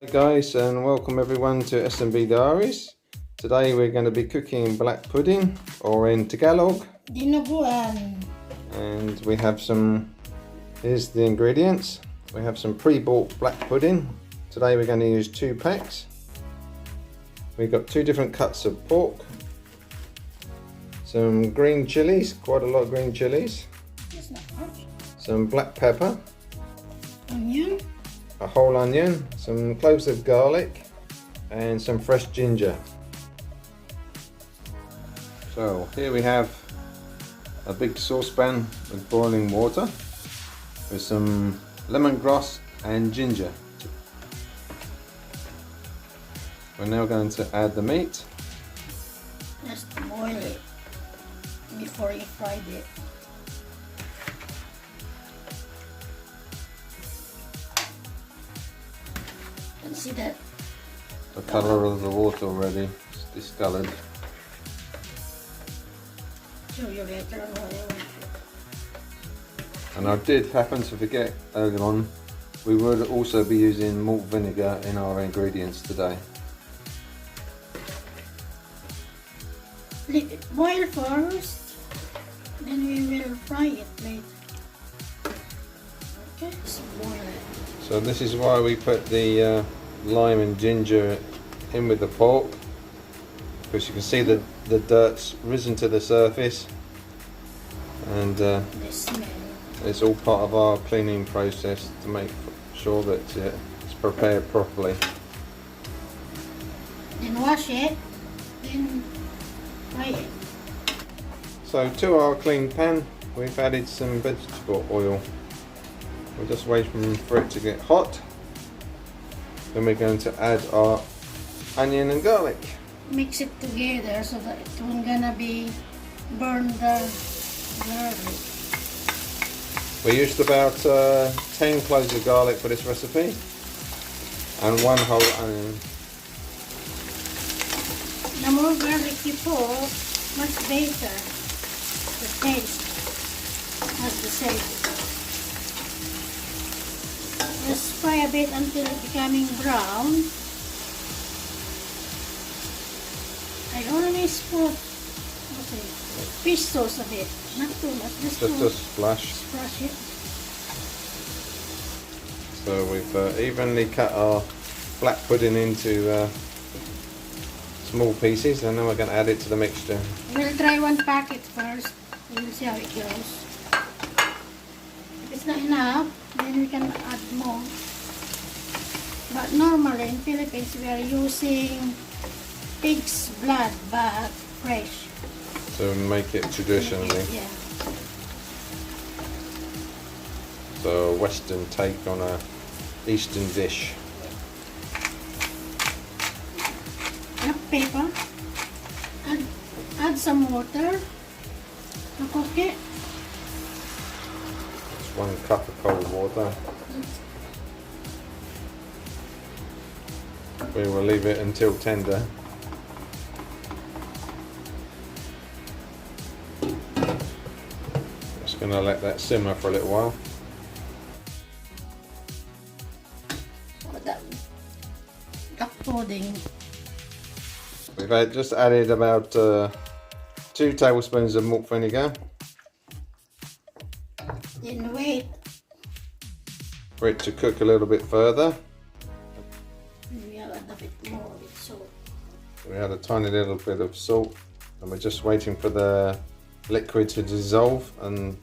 Hey guys, and welcome everyone to S&B Diaries. Today we're going to be cooking black pudding, or in Tagalog, Dinuguan. and we have here's the ingredients. We have some pre-bought black pudding. Today we're going to use 2 packs. We've got 2 different cuts of pork, some green chilies, quite a lot of green chilies, That's not much. some black pepper, Onion. a whole onion, some cloves of garlic, and some fresh ginger. So here we have a big saucepan with boiling water with some lemongrass and ginger. We're now going to add the meat. Just boil it before you fried it. And see that? The colour of the water already is discoloured. Show you later on what I want. And I did happen to forget earlier on, we would also be using malt vinegar in our ingredients today. Let it boil first, then we will fry it later. Okay, just boil it. So this is why we put the lime and ginger in with the pork, because you can see the dirt's risen to the surface, and The smell. it's all part of our cleaning process to make sure that it's prepared properly. Then wash it, then fry it. So to our clean pan we've added some vegetable oil. We're just waiting for it to get hot. Then we're going to add our onion and garlic. Mix it together so that it won't gonna be burn the garlic. We used about 10 cloves of garlic for this recipe and 1 whole onion. The more garlic you put, much better. The taste has the same. Just fry a bit until it's becoming brown. I always put fish sauce a bit, not too much, just a splash. splash it. So we've evenly cut our black pudding into small pieces, and then we're going to add it to the mixture. We'll try 1 packet first. We'll see how it goes. If it's not enough, then we can add more. But normally in Philippines we are using pig's blood, but fresh. To make it traditionally. Yeah. So a Western take on a Eastern dish. Black pepper. Add some water to cook it. It's 1 cup of cold water. We will leave it until tender. Just going to let that simmer for a little while. Black pudding. We've just added about 2 tablespoons of malt vinegar Then wait. for it to cook a little bit further. We'll add a bit more with salt. We add a tiny little bit of salt, and we're just waiting for the liquid to dissolve and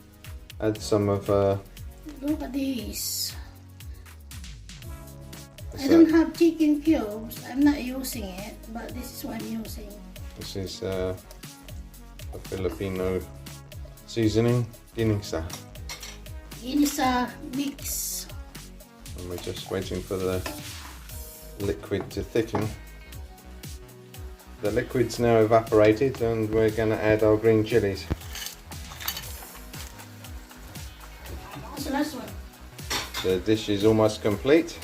add some of Look at this. I don't have chicken cubes. I'm not using it, but this is what I'm using. This is a Filipino seasoning, ginisa. Ginisa mix. And we're just waiting for the liquid to thicken. The liquid's now evaporated, and we're going to add our green chilies. What's the last one? The dish is almost complete.